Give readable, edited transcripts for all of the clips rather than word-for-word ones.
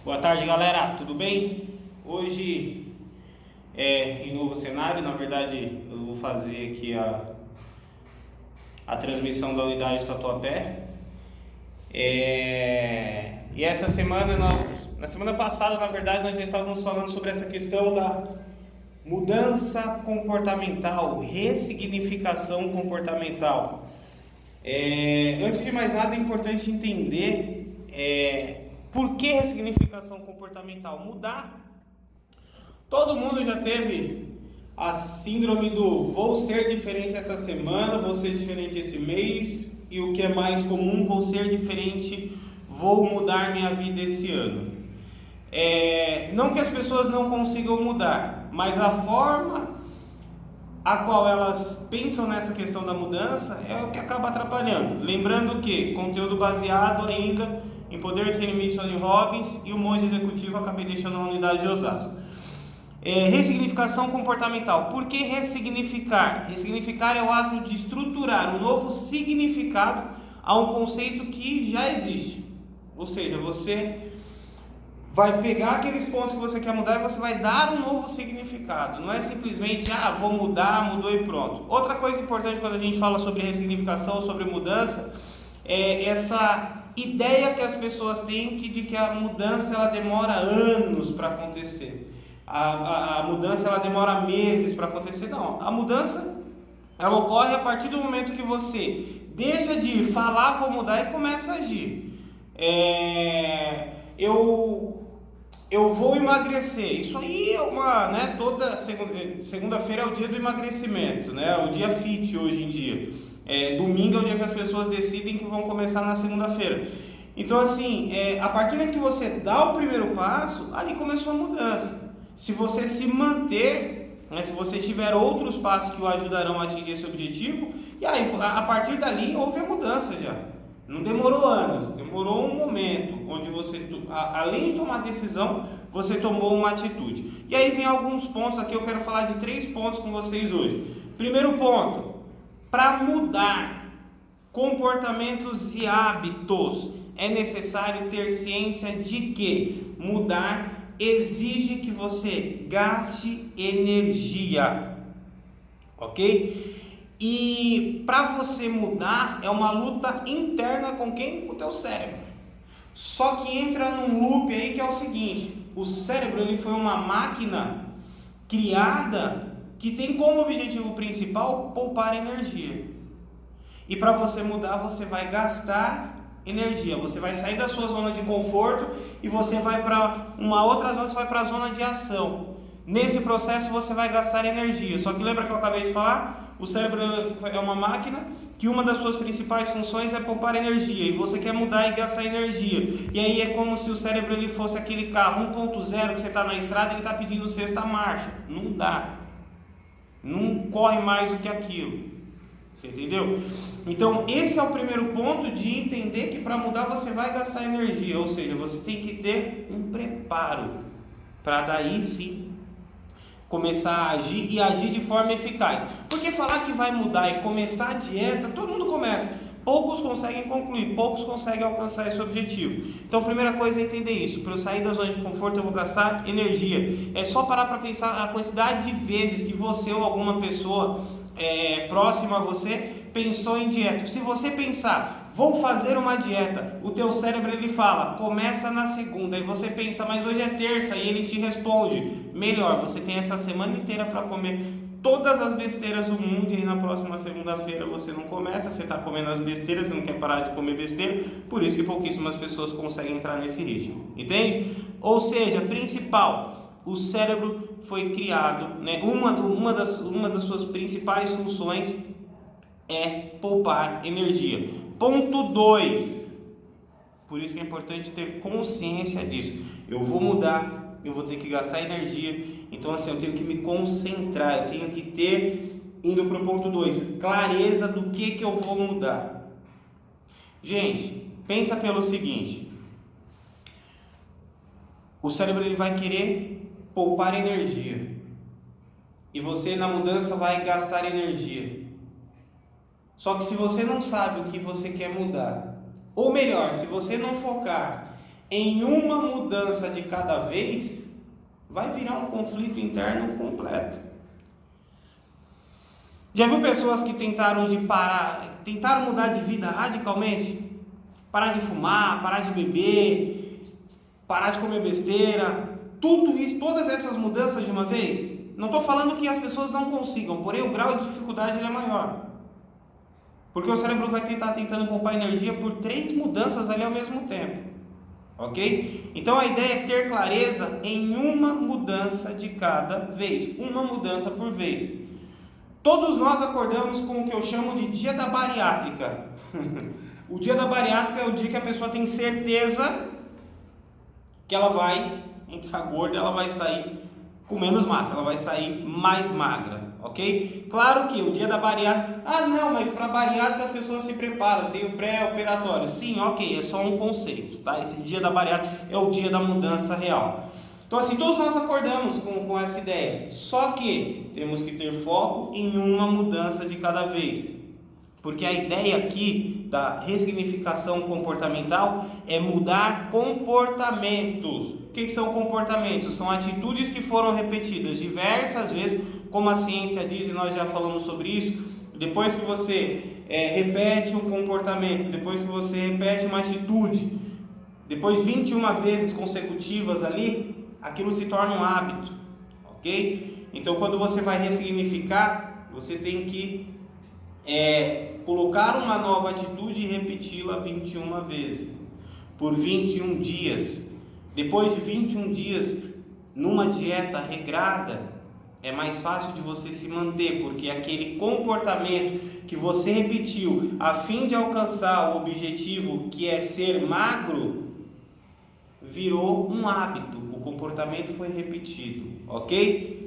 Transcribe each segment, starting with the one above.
Boa tarde, galera, tudo bem? Hoje é em novo cenário, na verdade eu vou fazer aqui a transmissão da unidade do Tatuapé. E essa semana na semana passada, na verdade, nós já estávamos falando sobre essa questão da mudança comportamental, ressignificação comportamental. Antes de mais nada é importante entender por que ressignificação comportamental? Mudar. Todo mundo já teve a síndrome do vou ser diferente essa semana, vou ser diferente esse mês, e o que é mais comum, vou ser diferente, vou mudar minha vida esse ano. Não que as pessoas não consigam mudar, mas a forma a qual elas pensam nessa questão da mudança é o que acaba atrapalhando. Lembrando que conteúdo baseado ainda em Poder Sem Limites, Tony Robbins, e o Monge Executivo acabei deixando na unidade de Osasco. Ressignificação comportamental. Por que ressignificar? Ressignificar é o ato de estruturar um novo significado a um conceito que já existe. Ou seja, você vai pegar aqueles pontos que você quer mudar e você vai dar um novo significado. Não é simplesmente, vou mudar, mudou e pronto. Outra coisa importante quando a gente fala sobre ressignificação, sobre mudança, é essa ideia que as pessoas têm de que a mudança ela demora anos para acontecer. A mudança ela demora meses para acontecer. Não, a mudança ela ocorre a partir do momento que você deixa de falar vou mudar e começa a agir. Eu vou emagrecer. Isso aí é toda segunda-feira é o dia do emagrecimento, né? O dia fit hoje em dia. Domingo é o dia que as pessoas decidem que vão começar na segunda-feira. Então assim, a partir do momento que você dá o primeiro passo, ali começou a mudança. Se você se manter, se você tiver outros passos que o ajudarão a atingir esse objetivo, e aí a partir dali houve a mudança já. Não demorou anos, demorou um momento onde você, além de tomar decisão, você tomou uma atitude. E aí vem alguns pontos aqui, eu quero falar de 3 pontos com vocês hoje. Primeiro ponto, para mudar comportamentos e hábitos, é necessário ter ciência de que mudar exige que você gaste energia, ok? E para você mudar é uma luta interna com quem? Com o teu cérebro. Só que entra num loop aí que é o seguinte: o cérebro ele foi uma máquina criada que tem como objetivo principal poupar energia. E para você mudar você vai gastar energia, você vai sair da sua zona de conforto e você vai para uma outra zona, você vai para a zona de ação. Nesse processo você vai gastar energia. Só que lembra que eu acabei de falar? O cérebro é uma máquina que uma das suas principais funções é poupar energia, e você quer mudar e gastar energia. E aí é como se o cérebro ele fosse aquele carro 1.0 que você está na estrada e ele está pedindo sexta marcha. Não dá. Não corre mais do que aquilo. Você entendeu? Então esse é o primeiro ponto de entender que para mudar você vai gastar energia, ou seja, você tem que ter um preparo para daí sim começar a agir e agir de forma eficaz. Porque falar que vai mudar e começar a dieta, todo mundo começa, poucos conseguem concluir, poucos conseguem alcançar esse objetivo. Então a primeira coisa é entender isso: para eu sair da zona de conforto eu vou gastar energia. É só parar para pensar a quantidade de vezes que você ou alguma pessoa próxima a você pensou em dieta. Se você pensar, vou fazer uma dieta, o teu cérebro ele fala, começa na segunda, e você pensa, mas hoje é terça, e ele te responde, melhor, você tem essa semana inteira para comer todas as besteiras do mundo, e aí na próxima segunda-feira você não começa, você está comendo as besteiras, você não quer parar de comer besteira, por isso que pouquíssimas pessoas conseguem entrar nesse ritmo, entende? Ou seja, principal, o cérebro foi criado, uma das suas principais funções é poupar energia. Ponto 2, por isso que é importante ter consciência disso. Eu vou mudar, eu vou ter que gastar energia, então assim, eu tenho que me concentrar, eu tenho que ter, indo para o ponto 2, clareza do que eu vou mudar. Gente, pensa pelo seguinte: o cérebro ele vai querer poupar energia, e você na mudança vai gastar energia. Só que se você não sabe o que você quer mudar, ou melhor, se você não focar em uma mudança de cada vez, vai virar um conflito interno completo. Já viu pessoas que tentaram mudar de vida radicalmente? Parar de fumar, parar de beber, parar de comer besteira, tudo isso, todas essas mudanças de uma vez? Não estou falando que as pessoas não consigam, porém o grau de dificuldade ele é maior. Porque o cérebro vai tentando poupar energia por 3 mudanças ali ao mesmo tempo. Ok? Então a ideia é ter clareza em uma mudança de cada vez, uma mudança por vez. Todos nós acordamos com o que eu chamo de dia da bariátrica. O dia da bariátrica é o dia que a pessoa tem certeza que ela vai entrar gorda, ela vai sair com menos massa, ela vai sair mais magra, ok? Claro que o dia da bariátrica, não, mas para bariátrica as pessoas se preparam, tem o pré-operatório. Sim, ok, é só um conceito, tá? Esse dia da bariátrica é o dia da mudança real. Então assim, todos nós acordamos com essa ideia, só que temos que ter foco em uma mudança de cada vez. Porque a ideia aqui da ressignificação comportamental é mudar comportamentos. O que são comportamentos? São atitudes que foram repetidas diversas vezes, como a ciência diz, e nós já falamos sobre isso. Depois que você repete um comportamento, depois que você repete uma atitude, depois 21 vezes consecutivas ali, aquilo se torna um hábito, ok? Então quando você vai ressignificar, você tem que colocar uma nova atitude e repeti-la 21 vezes, por 21 dias. Depois de 21 dias, numa dieta regrada, é mais fácil de você se manter, porque aquele comportamento que você repetiu a fim de alcançar o objetivo, que é ser magro, virou um hábito, o comportamento foi repetido, ok?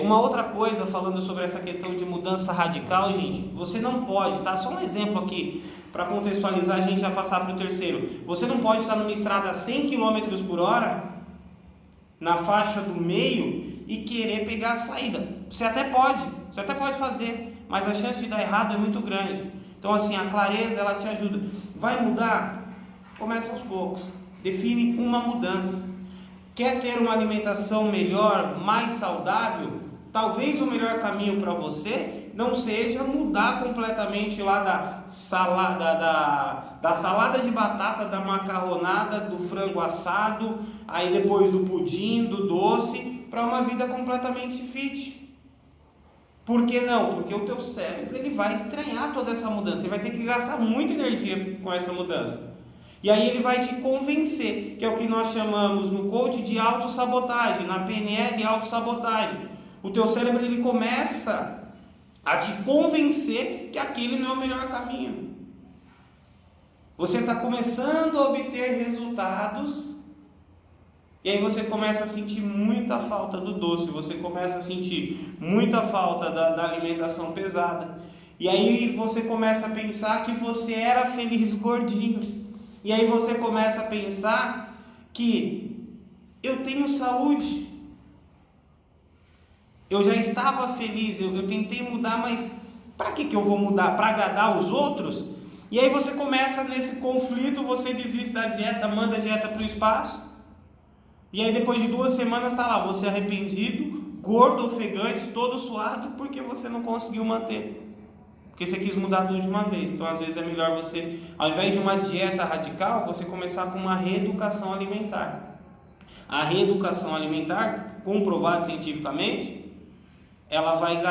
Uma outra coisa, falando sobre essa questão de mudança radical, gente, você não pode, tá? Só um exemplo aqui, para contextualizar, a gente já passar para o terceiro. Você não pode estar numa estrada a 100 km por hora, na faixa do meio, e querer pegar a saída. Você até pode fazer, mas a chance de dar errado é muito grande. Então assim, a clareza, ela te ajuda. Vai mudar? Começa aos poucos, define uma mudança. Quer ter uma alimentação melhor, mais saudável? Talvez o melhor caminho para você não seja mudar completamente lá da salada de batata, da macarronada, do frango assado, aí depois do pudim, do doce, para uma vida completamente fit. Por que não? Porque o teu cérebro ele vai estranhar toda essa mudança, ele vai ter que gastar muita energia com essa mudança. E aí ele vai te convencer, que é o que nós chamamos no coach de autossabotagem, na PNL de autossabotagem. O teu cérebro ele começa a te convencer que aquele não é o melhor caminho. Você está começando a obter resultados, e aí você começa a sentir muita falta do doce, você começa a sentir muita falta da alimentação pesada. E aí você começa a pensar que você era feliz gordinho. E aí você começa a pensar que eu tenho saúde, eu já estava feliz, eu tentei mudar, mas para que eu vou mudar? Para agradar os outros? E aí você começa nesse conflito, você desiste da dieta, manda a dieta para o espaço, e aí depois de 2 semanas está lá, você arrependido, gordo, ofegante, todo suado, porque você não conseguiu manter. Porque você quis mudar tudo de uma vez. Então às vezes é melhor você, ao invés de uma dieta radical, você começar com uma reeducação alimentar. A reeducação alimentar, comprovado cientificamente, ela vai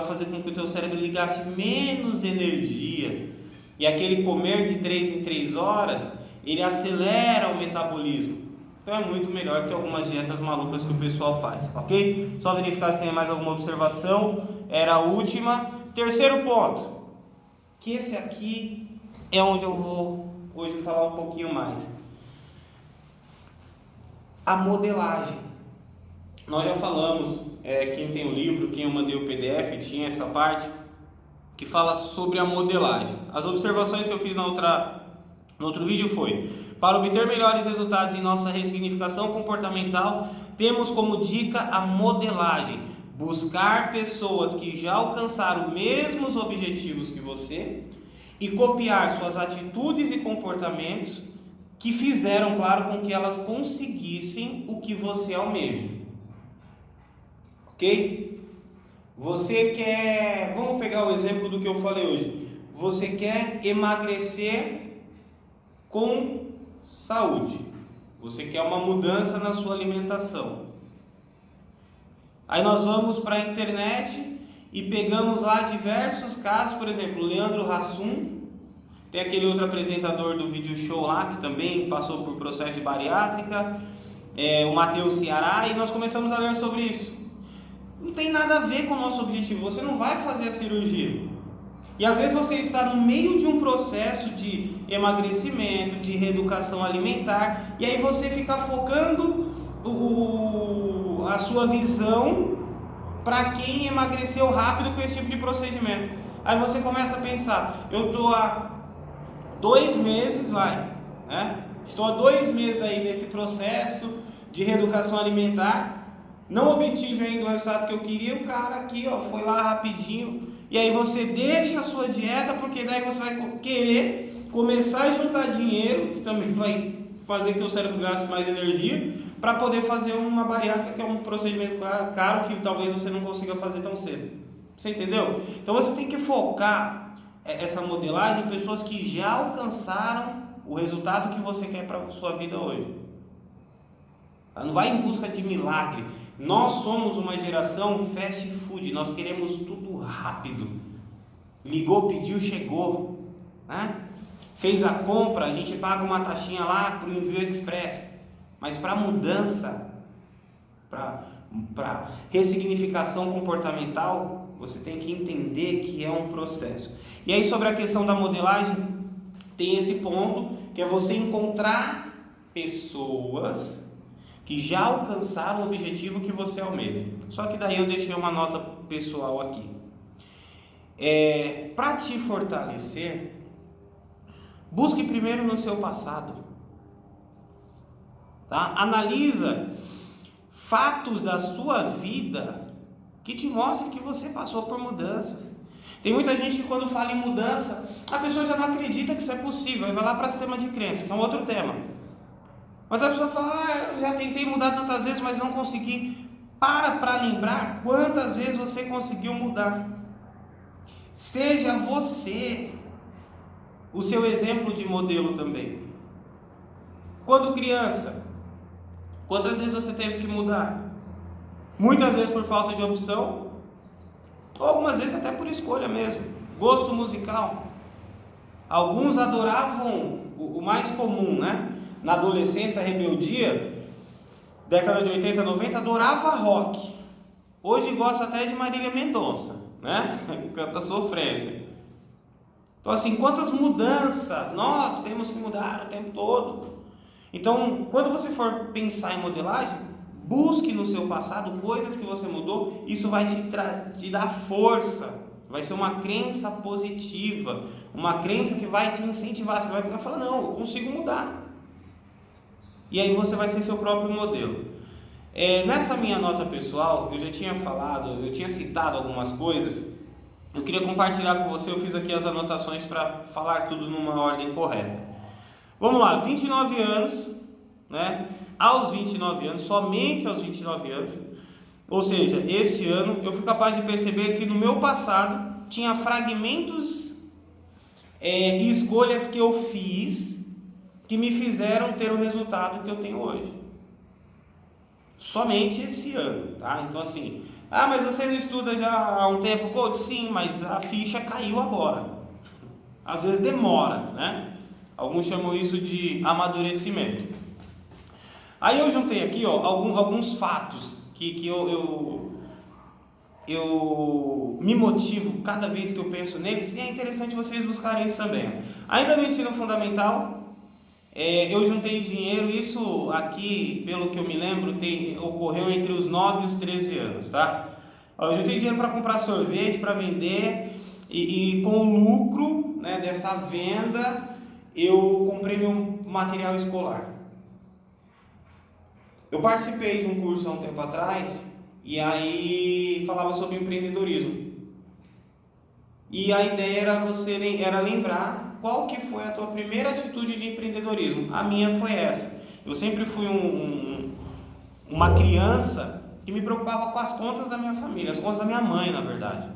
fazer com que o teu cérebro ele gaste menos energia. E aquele comer de 3 em 3 horas, ele acelera o metabolismo. Então é muito melhor que algumas dietas malucas que o pessoal faz, ok? Só verificar se tem mais alguma observação. Era a última. Terceiro ponto, que esse aqui é onde eu vou hoje falar um pouquinho mais. A modelagem. Nós já falamos, quem tem o livro, quem eu mandei o PDF, tinha essa parte que fala sobre a modelagem. As observações que eu fiz no outro vídeo foi: para obter melhores resultados em nossa ressignificação comportamental, temos como dica a modelagem. Buscar pessoas que já alcançaram os mesmos objetivos que você e copiar suas atitudes e comportamentos que fizeram, claro, com que elas conseguissem o que você almeja. Ok? Você quer, vamos pegar o exemplo do que eu falei hoje. Você quer emagrecer com saúde. Você quer uma mudança na sua alimentação. Aí nós vamos para a internet e pegamos lá diversos casos, por exemplo, o Leandro Hassum, tem aquele outro apresentador do vídeo show lá, que também passou por processo de bariátrica, o Matheus Ceará, e nós começamos a ler sobre isso. Não tem nada a ver com o nosso objetivo, você não vai fazer a cirurgia. E às vezes você está no meio de um processo de emagrecimento, de reeducação alimentar, e aí você fica focando a sua visão para quem emagreceu rápido com esse tipo de procedimento. Aí você começa a pensar, eu estou há 2 meses, estou há 2 meses aí nesse processo de reeducação alimentar, não obtive ainda o resultado que eu queria, o cara aqui foi lá rapidinho, e aí você deixa a sua dieta, porque daí você vai querer começar a juntar dinheiro, que também vai fazer que o cérebro gaste mais energia, para poder fazer uma bariátrica, que é um procedimento caro, que talvez você não consiga fazer tão cedo. Você entendeu? Então você tem que focar essa modelagem em pessoas que já alcançaram o resultado que você quer para a sua vida hoje. Não vai em busca de milagre. Nós somos uma geração fast food, nós queremos tudo rápido. Ligou, pediu, chegou, Fez a compra, a gente paga uma taxinha lá para o envio express. Mas para mudança, para ressignificação comportamental, você tem que entender que é um processo. E aí, sobre a questão da modelagem, tem esse ponto, que é você encontrar pessoas que já alcançaram o objetivo que você almeja. Só que daí eu deixei uma nota pessoal aqui. Para te fortalecer, busque primeiro no seu passado. Analisa fatos da sua vida que te mostrem que você passou por mudanças. Tem muita gente que quando fala em mudança, a pessoa já não acredita que isso é possível, aí vai lá para o sistema de crença, que é um outro tema. Mas a pessoa fala, eu já tentei mudar tantas vezes, mas não consegui. Para lembrar quantas vezes você conseguiu mudar. Seja você o seu exemplo de modelo também. Quando criança, quantas vezes você teve que mudar? Muitas vezes por falta de opção, ou algumas vezes até por escolha mesmo. Gosto musical. Alguns adoravam o mais comum, Na adolescência, rebeldia, década de 80, 90, adorava rock. Hoje gosta até de Marília Mendonça, Canta sofrência. Então assim, quantas mudanças nós temos que mudar o tempo todo. Então, quando você for pensar em modelagem, busque no seu passado coisas que você mudou. Isso vai te dar força. Vai ser uma crença positiva, uma crença que vai te incentivar. Você vai falar, não, eu consigo mudar. E aí você vai ser seu próprio modelo. Nessa minha nota pessoal, eu já tinha falado, eu tinha citado algumas coisas. Eu queria compartilhar com você, eu fiz aqui as anotações para falar tudo numa ordem correta. Vamos lá, 29 anos, Aos 29 anos, somente aos 29 anos, ou seja, este ano, eu fui capaz de perceber que no meu passado tinha fragmentos e escolhas que eu fiz que me fizeram ter o resultado que eu tenho hoje. Somente esse ano, Então assim, mas você não estuda já há um tempo, coach? Sim, mas a ficha caiu agora. Às vezes demora, Alguns chamam isso de amadurecimento. Aí eu juntei aqui, alguns fatos que eu me motivo cada vez que eu penso neles, e é interessante vocês buscarem isso também. Ainda no ensino fundamental, eu juntei dinheiro, isso aqui, pelo que eu me lembro, ocorreu entre os 9 e os 13 anos, Eu juntei dinheiro para comprar sorvete, para vender, e com o lucro, dessa venda, eu comprei meu material escolar. Eu participei de um curso há um tempo atrás, e aí falava sobre empreendedorismo. E a ideia era lembrar qual que foi a tua primeira atitude de empreendedorismo? A minha foi essa. Eu sempre fui uma criança que me preocupava com as contas da minha família, as contas da minha mãe, na verdade.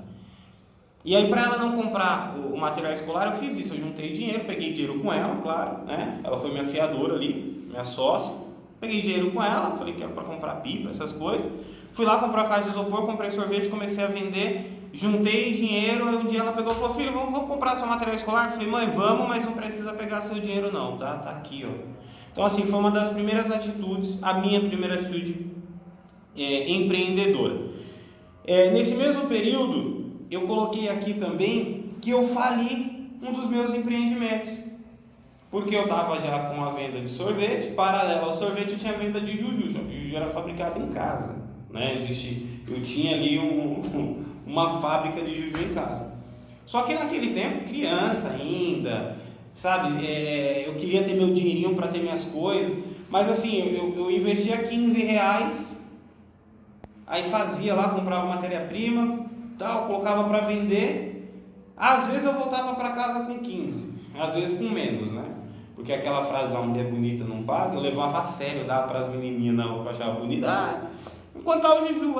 E aí, para ela não comprar o material escolar, eu fiz isso. Eu juntei dinheiro, peguei dinheiro com ela, claro, né? Ela foi minha fiadora ali, minha sócia. Peguei dinheiro com ela, falei que era para comprar pipa, essas coisas. Fui lá comprar uma caixa de isopor, comprei sorvete, comecei a vender, juntei dinheiro. Aí um dia ela pegou e falou: filho, vamos comprar seu material escolar? Eu falei: mãe, vamos, mas não precisa pegar seu dinheiro não, tá? Tá aqui, ó. Então, assim, foi uma das primeiras atitudes, a minha primeira atitude empreendedora. Nesse mesmo período, eu coloquei aqui também que eu fali um dos meus empreendimentos, porque eu estava já com a venda de sorvete, paralelo ao sorvete eu tinha a venda de juju, só que o juju era fabricado em casa, né? Eu tinha ali uma fábrica de juju em casa. Só que naquele tempo, criança ainda, sabe, eu queria ter meu dinheirinho para ter minhas coisas, mas assim, eu investia R$15, aí fazia lá, comprava matéria-prima, tal, colocava para vender. Às vezes eu voltava para casa com 15, às vezes com menos, né? Porque aquela frase lá, mulher bonita não paga, eu levava a sério, dava para as menininhas que eu achava bonita. Enquanto tá o juju,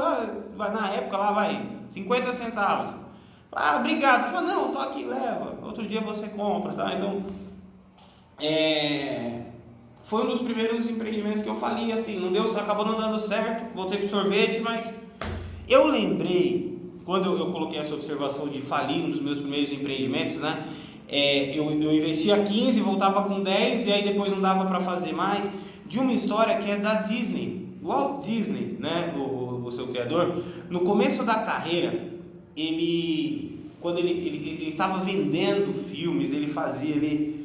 na época lá vai 50 centavos. Obrigado. Falei: não, tô aqui, leva. Outro dia você compra, tá? Então, foi um dos primeiros empreendimentos que eu falei, assim, não deu, acabou não dando certo, voltei pro sorvete, mas eu lembrei, quando eu coloquei essa observação de falir um dos meus primeiros empreendimentos, né? Eu investia 15, voltava com 10 e aí depois não dava para fazer mais, de uma história que é da Disney, Walt Disney, né? O seu criador, no começo da carreira, quando ele estava vendendo filmes, ele fazia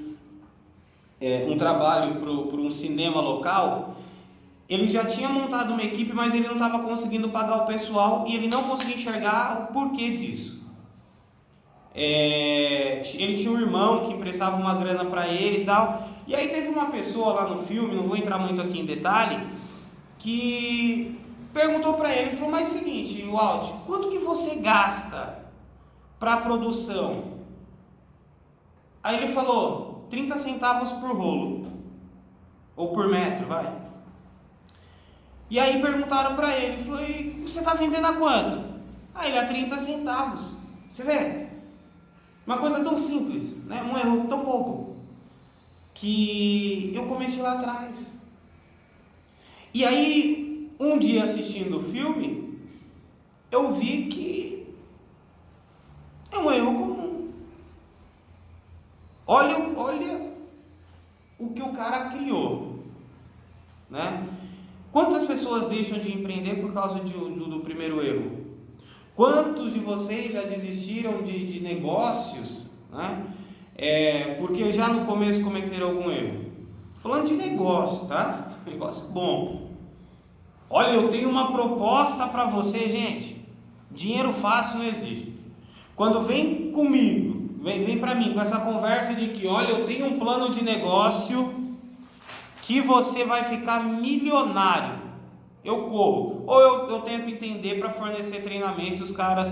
um trabalho para um cinema local. Ele já tinha montado uma equipe, mas ele não estava conseguindo pagar o pessoal e ele não conseguia enxergar o porquê disso. Ele tinha um irmão que emprestava uma grana para ele e tal, e aí teve uma pessoa lá no filme, não vou entrar muito aqui em detalhe, que perguntou para ele, falou: mas é o seguinte, Walt, quanto que você gasta para a produção? Aí ele falou: 30 centavos por rolo, ou por metro, vai. E aí perguntaram para ele, falou: e você está vendendo a quanto? Aí ele: a 30 centavos. Você vê? Uma coisa tão simples, né? Um erro tão bobo, que eu cometi lá atrás. E aí, um dia assistindo o filme, eu vi que é um erro comum. Olha o que o cara criou, né? Quantas pessoas deixam de empreender por causa do primeiro erro? Quantos de vocês já desistiram de negócios, né? Porque já no começo cometeram algum erro? Falando de negócio, tá? Negócio bom. Olha, eu tenho uma proposta para você, gente. Dinheiro fácil não existe. Quando vem comigo, vem para mim com essa conversa de que, olha, eu tenho um plano de negócio que você vai ficar milionário, eu corro. Ou eu tento entender para fornecer treinamento, os caras,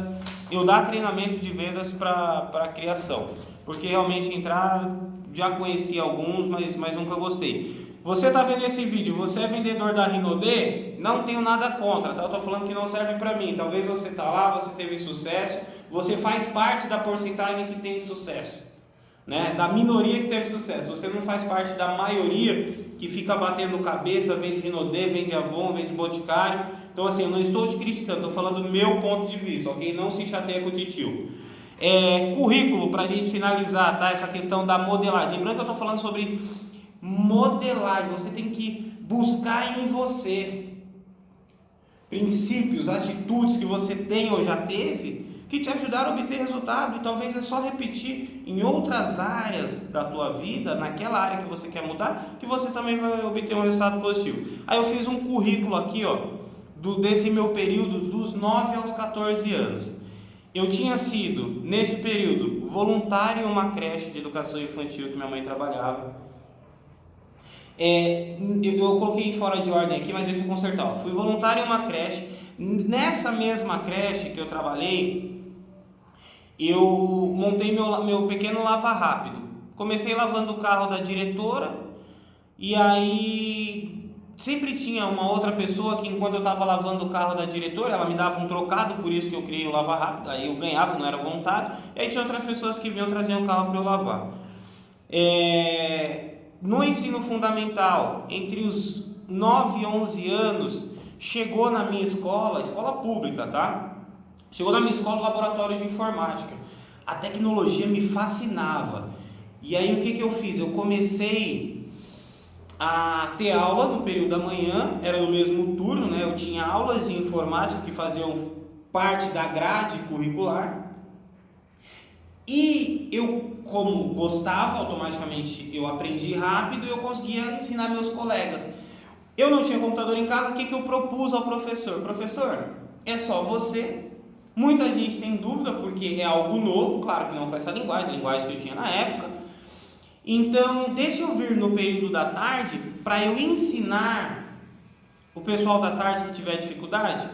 eu dar treinamento de vendas para criação, porque realmente entrar, já conheci alguns, mas nunca gostei. Você está vendo esse vídeo, você é vendedor da Rinode? Não tenho nada contra, tá? Eu estou falando que não serve para mim. Talvez você está lá, você teve sucesso, você faz parte da porcentagem que tem sucesso, né? Da minoria que teve sucesso. Você não faz parte da maioria que fica batendo cabeça, vende Rinode, vende Avon, vende Boticário. Então, assim, eu não estou te criticando, estou falando do meu ponto de vista, ok? Não se chateia com o titio. Currículo, para a gente finalizar, tá? Essa questão da modelagem. Lembrando que eu estou falando sobre modelagem. Você tem que buscar em você princípios, atitudes que você tem ou já teve, que te ajudaram a obter resultado, e talvez é só repetir em outras áreas da tua vida, naquela área que você quer mudar, que você também vai obter um resultado positivo. Aí eu fiz um currículo aqui, ó, desse meu período dos 9 aos 14 anos. Eu tinha sido, nesse período, voluntário em uma creche de educação infantil que minha mãe trabalhava. Eu coloquei fora de ordem aqui, mas deixa eu consertar, ó. Fui voluntário em uma creche. Nessa mesma creche que eu trabalhei, eu montei meu pequeno lava rápido. Comecei lavando o carro da diretora, e aí sempre tinha uma outra pessoa que, enquanto eu estava lavando o carro da diretora, ela me dava um trocado, por isso que eu criei o Lava Rápido, aí eu ganhava, não era voluntário, e aí tinha outras pessoas que vinham trazer o carro para eu lavar. No ensino fundamental, entre os 9 e 11 anos, chegou na minha escola pública, tá? Chegou na minha escola o laboratório de informática. A tecnologia me fascinava. E aí o que eu fiz? Eu comecei a ter aula no período da manhã, era no mesmo turno, né? Eu tinha aulas de informática que faziam parte da grade curricular. E eu, como gostava, automaticamente eu aprendi rápido e eu conseguia ensinar meus colegas. Eu não tinha computador em casa, o que eu propus ao professor? Professor, é só você. Muita gente tem dúvida porque é algo novo, claro que não com essa linguagem, a linguagem que eu tinha na época. Então, deixa eu vir no período da tarde para eu ensinar o pessoal da tarde que tiver dificuldade.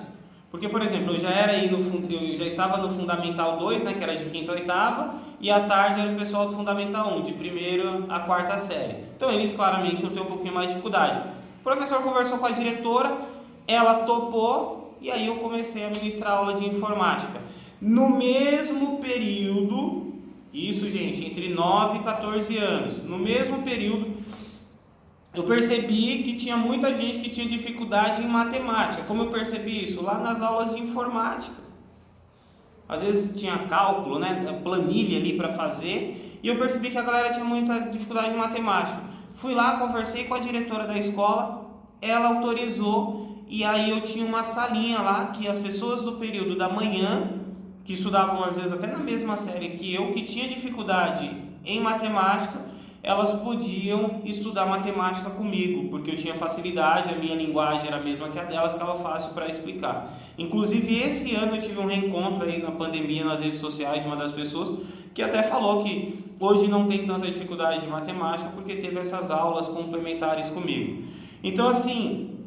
Porque, por exemplo, eu já estava no Fundamental 2, né, que era de 5ª a 8ª, e à tarde era o pessoal do Fundamental 1, de 1ª a 4ª série. Então, eles claramente iam ter um pouquinho mais de dificuldade. O professor conversou com a diretora, ela topou, e aí eu comecei a ministrar aula de informática. No mesmo período, isso, gente, entre 9 e 14 anos, no mesmo período, eu percebi que tinha muita gente que tinha dificuldade em matemática. Como eu percebi isso? Lá nas aulas de informática. Às vezes tinha cálculo, né? Planilha ali para fazer. E eu percebi que a galera tinha muita dificuldade em matemática. Fui lá, conversei com a diretora da escola. Ela autorizou. E aí eu tinha uma salinha lá que as pessoas do período da manhã, que estudavam às vezes até na mesma série que eu, que tinha dificuldade em matemática, elas podiam estudar matemática comigo, porque eu tinha facilidade, a minha linguagem era a mesma que a delas, estava fácil para explicar. Inclusive, esse ano eu tive um reencontro aí na pandemia, nas redes sociais, de uma das pessoas, que até falou que hoje não tem tanta dificuldade de matemática, porque teve essas aulas complementares comigo. Então, assim,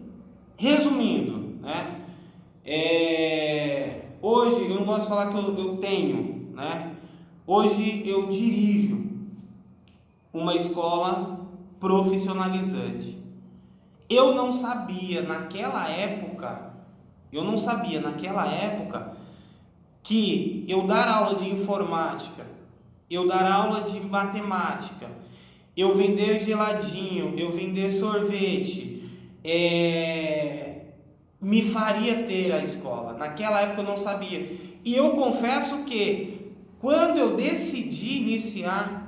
resumindo, né? Hoje, eu não gosto de falar que eu tenho, né? Hoje eu dirijo uma escola profissionalizante. Eu não sabia naquela época que eu dar aula de informática, eu dar aula de matemática, eu vender geladinho, eu vender sorvete, me faria ter a escola. Naquela época eu não sabia. E eu confesso que quando eu decidi iniciar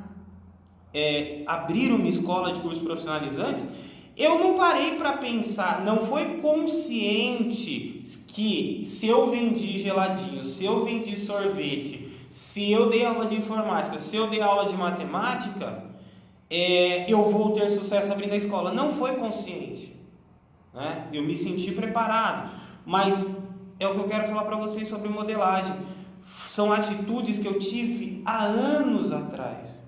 abrir uma escola de cursos profissionalizantes, eu não parei para pensar, não foi consciente que se eu vendi geladinho, se eu vendi sorvete, se eu dei aula de informática, se eu dei aula de matemática, eu vou ter sucesso abrindo a escola. Não foi consciente, né? Eu me senti preparado, mas é o que eu quero falar para vocês sobre modelagem. São atitudes que eu tive há anos atrás.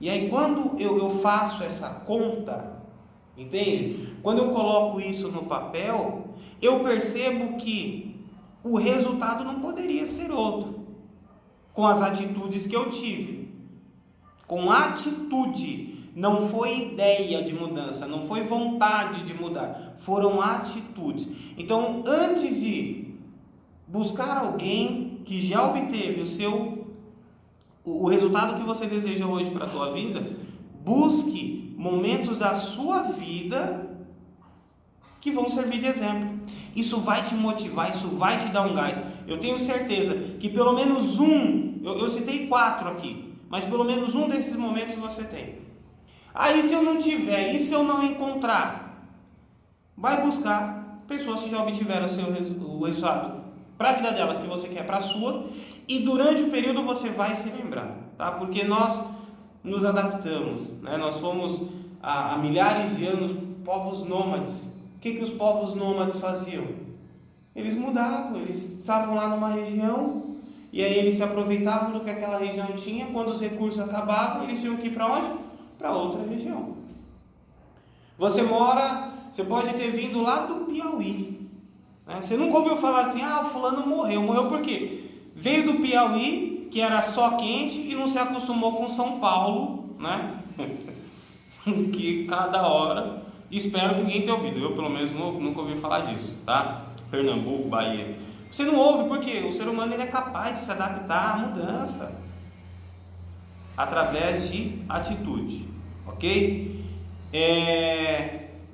E aí quando eu faço essa conta, entende? Quando eu coloco isso no papel, eu percebo que o resultado não poderia ser outro. Com as atitudes que eu tive. Com atitude. Não foi ideia de mudança, não foi vontade de mudar. Foram atitudes. Então, antes de buscar alguém que já obteve o resultado que você deseja hoje para a tua vida, busque momentos da sua vida que vão servir de exemplo. Isso vai te motivar, isso vai te dar um gás. Eu tenho certeza que pelo menos eu citei 4 aqui, mas pelo menos um desses momentos você tem. Aí se eu não tiver, e se eu não encontrar? Vai buscar pessoas que já obtiveram o resultado para a vida delas que você quer para a sua. E durante o período você vai se lembrar, tá? Porque nós nos adaptamos, né? Nós fomos há milhares de anos povos nômades. O que os povos nômades faziam? Eles mudavam, eles estavam lá numa região e aí eles se aproveitavam do que aquela região tinha. Quando os recursos acabavam, eles tinham que ir para onde? Para outra região. Você pode ter vindo lá do Piauí, né? Você nunca ouviu falar assim, o fulano morreu. Morreu por quê? Veio do Piauí, que era só quente, e não se acostumou com São Paulo, né? Que cada hora, espero que ninguém tenha ouvido, eu pelo menos nunca ouvi falar disso, tá? Pernambuco, Bahia. Você não ouve porque o ser humano ele é capaz de se adaptar à mudança através de atitude, ok?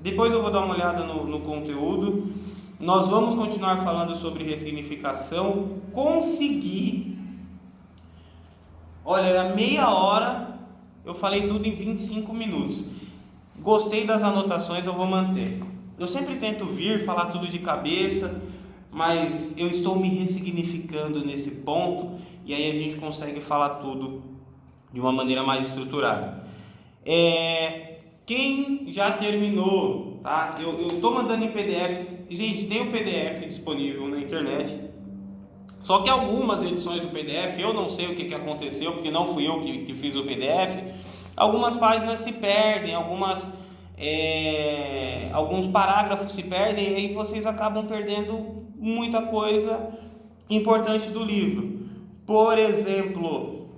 Depois eu vou dar uma olhada no conteúdo. Nós vamos continuar falando sobre ressignificação. Olha, era meia hora, eu falei tudo em 25 minutos. Gostei das anotações, eu vou manter. Eu sempre tento falar tudo de cabeça, mas eu estou me ressignificando nesse ponto, e aí a gente consegue falar tudo de uma maneira mais estruturada. Quem já terminou, tá? Eu estou mandando em PDF. Gente, tem o PDF disponível na internet. Só que algumas edições do PDF, eu não sei o que aconteceu, porque não fui eu que fiz o PDF. Algumas páginas se perdem, alguns parágrafos se perdem, e aí vocês acabam perdendo muita coisa importante do livro. Por exemplo,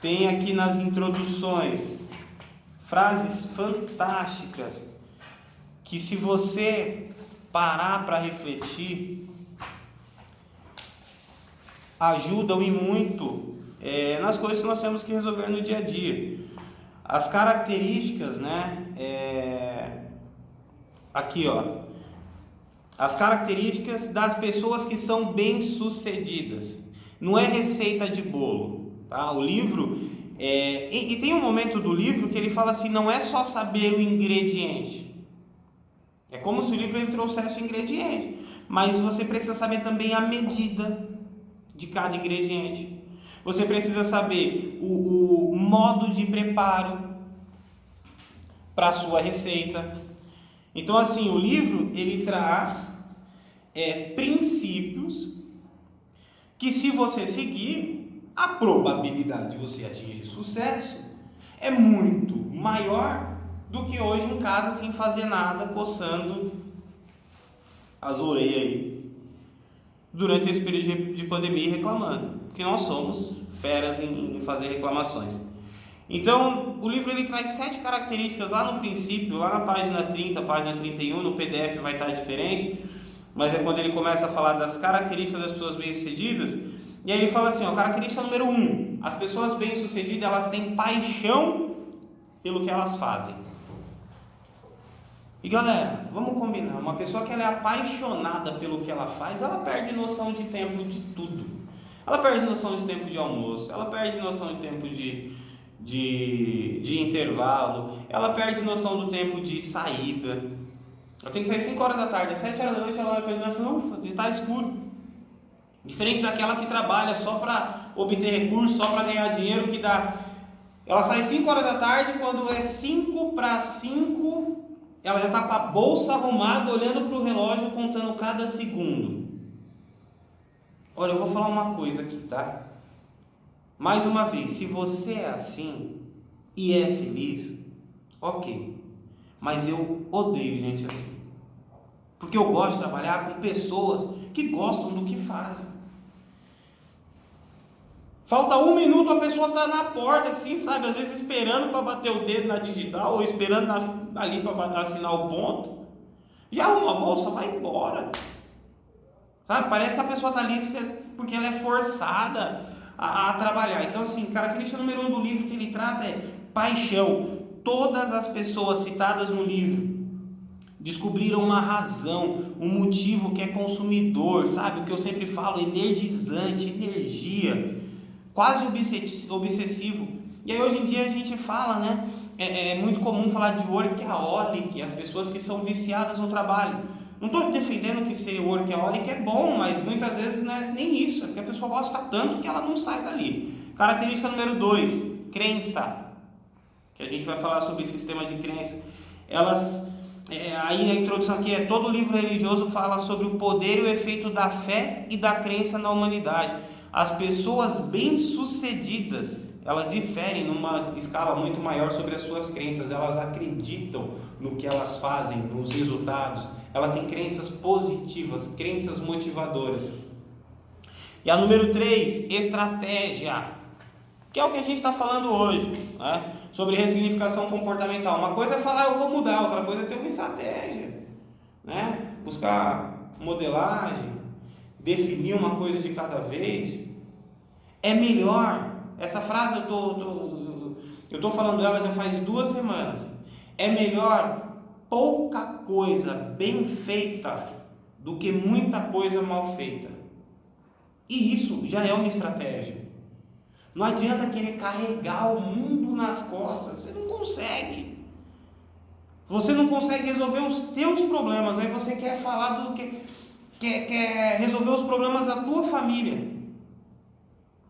tem aqui nas introduções frases fantásticas que, se você parar para refletir, ajudam e muito nas coisas que nós temos que resolver no dia a dia. As características, né? Aqui, ó. As características das pessoas que são bem-sucedidas. Não é receita de bolo, tá? O livro... E tem um momento do livro que ele fala assim, não é só saber o ingrediente. É como se o livro ele trouxesse o ingrediente, mas você precisa saber também a medida de cada ingrediente. Você precisa saber o modo de preparo para a sua receita. Então, assim, o livro ele traz princípios que, se você seguir, a probabilidade de você atingir sucesso é muito maior do que hoje em casa sem fazer nada, coçando as orelhas aí durante esse período de pandemia e reclamando, porque nós somos feras em fazer reclamações. Então, o livro ele traz 7 características lá no princípio, lá na página 30, página 31, no PDF vai estar diferente, mas é quando ele começa a falar das características das pessoas bem-sucedidas. E aí ele fala assim, ó, característica número 1, as pessoas bem-sucedidas, elas têm paixão pelo que elas fazem. E galera, vamos combinar, uma pessoa que ela é apaixonada pelo que ela faz, ela perde noção de tempo de tudo. Ela perde noção de tempo de almoço, ela perde noção de tempo de intervalo, ela perde noção do tempo de saída. Eu tenho que sair 5 horas da tarde, às 7 horas da noite ela vai para e fala, ufa, está escuro. Diferente daquela que trabalha só para obter recursos, só para ganhar dinheiro, que dá. Ela sai 5 horas da tarde, quando é 5 para 5, ela já está com a bolsa arrumada, olhando para o relógio, contando cada segundo. Olha, eu vou falar uma coisa aqui, tá? Mais uma vez, se você é assim e é feliz, ok. Mas eu odeio gente assim. Porque eu gosto de trabalhar com pessoas que gostam do que fazem. Falta 1 minuto, a pessoa está na porta, assim, sabe? Às vezes esperando para bater o dedo na digital, ou esperando ali para assinar o ponto. Já arruma a bolsa, vai embora. Sabe? Parece que a pessoa está ali porque ela é forçada a trabalhar. Então, assim, característica número 1 do livro que ele trata é paixão. Todas as pessoas citadas no livro descobriram uma razão, um motivo que é consumidor, sabe? O que eu sempre falo, energizante, energia, quase obsessivo. E aí hoje em dia a gente fala, né? É muito comum falar de workaholic, as pessoas que são viciadas no trabalho. Não estou defendendo que ser workaholic é bom, mas muitas vezes não é nem isso, é porque a pessoa gosta tanto que ela não sai dali. Característica número 2, crença, que a gente vai falar sobre sistema de crença. Aí a introdução aqui todo livro religioso fala sobre o poder e o efeito da fé e da crença na humanidade. As pessoas bem-sucedidas, elas diferem numa escala muito maior sobre as suas crenças. Elas acreditam no que elas fazem, nos resultados. Elas têm crenças positivas, crenças motivadoras. E a número 3, estratégia. que é o que a gente está falando hoje, né? Sobre ressignificação comportamental. Uma coisa é falar eu vou mudar, outra coisa é ter uma estratégia, né? Buscar modelagem, definir uma coisa de cada vez. É melhor, essa frase eu tô falando ela já faz 2 semanas. É melhor pouca coisa bem feita do que muita coisa mal feita. E isso já é uma estratégia. Não adianta querer carregar o mundo nas costas, você não consegue. Você não consegue resolver os teus problemas, aí você quer falar do que quer resolver os problemas da tua família.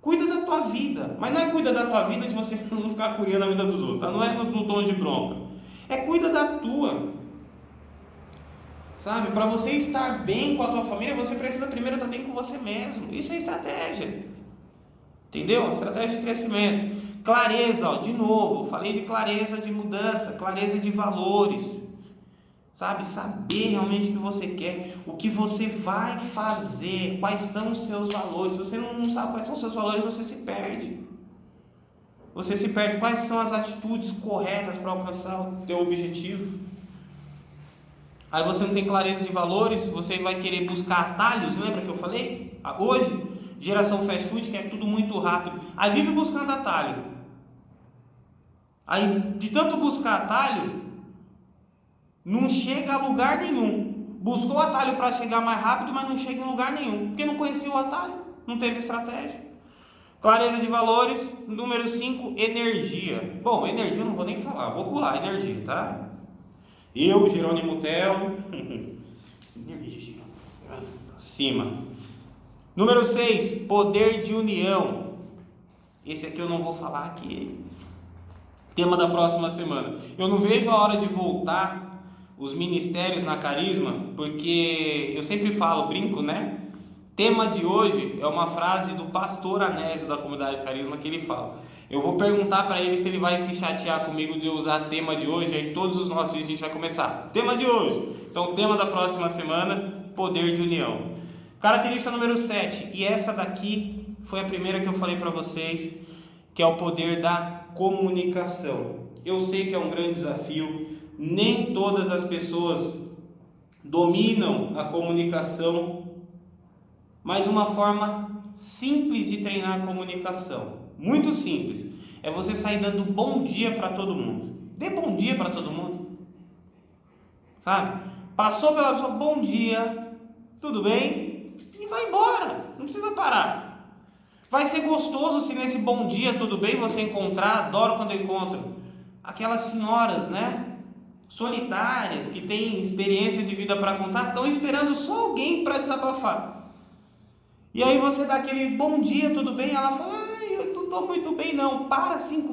Cuida da tua vida, mas não é cuida da tua vida de você não ficar curiando a vida dos outros, tá? Não é no tom de bronca. É cuida da tua. Sabe, para você estar bem com a tua família, você precisa primeiro estar bem com você mesmo. Isso é estratégia. Entendeu? Estratégia de crescimento. Clareza, ó, de novo, falei de clareza de mudança, clareza de valores. Sabe, saber realmente o que você quer, o que você vai fazer, quais são os seus valores. Se você não sabe quais são os seus valores, você se perde. Você se perde. Quais são as atitudes corretas para alcançar o teu objetivo? Aí você não tem clareza de valores, você vai querer buscar atalhos, lembra que eu falei? Hoje, geração fast food, que é tudo muito rápido. Aí vive buscando atalho. Aí, de tanto buscar atalho, não chega a lugar nenhum. Buscou atalho para chegar mais rápido, mas não chega em lugar nenhum, porque não conhecia o atalho, não teve estratégia. Clareza de valores. Número 5, energia. Bom, energia eu não vou nem falar, vou pular energia, tá? Eu, Jerônimo Tel, energia, cima. Número 6, poder de união. Esse aqui eu não vou falar aqui. Tema da próxima semana. Eu não vejo a hora de voltar os ministérios na Carisma, porque eu sempre falo, brinco, né? Tema de hoje é uma frase do pastor Anésio da comunidade Carisma que ele fala. Eu vou perguntar para ele se ele vai se chatear comigo de eu usar tema de hoje, aí todos os nossos vídeos a gente vai começar. Tema de hoje. Então, tema da próxima semana, poder de união. Característica número 7, e essa daqui foi a primeira que eu falei para vocês, que é o poder da comunicação. Eu sei que é um grande desafio, nem todas as pessoas dominam a comunicação, mas uma forma simples de treinar a comunicação, muito simples, é você sair dando bom dia para todo mundo. Dê bom dia para todo mundo, sabe? Passou pela pessoa, bom dia, tudo bem? E vai embora, não precisa parar. Vai ser gostoso se nesse bom dia, tudo bem, você encontrar, adoro quando eu encontro aquelas senhoras, né, solitárias, que têm experiências de vida para contar, estão esperando só alguém para desabafar. E aí você dá aquele bom dia, tudo bem? Ela fala, eu não estou muito bem não, para 5 minutos.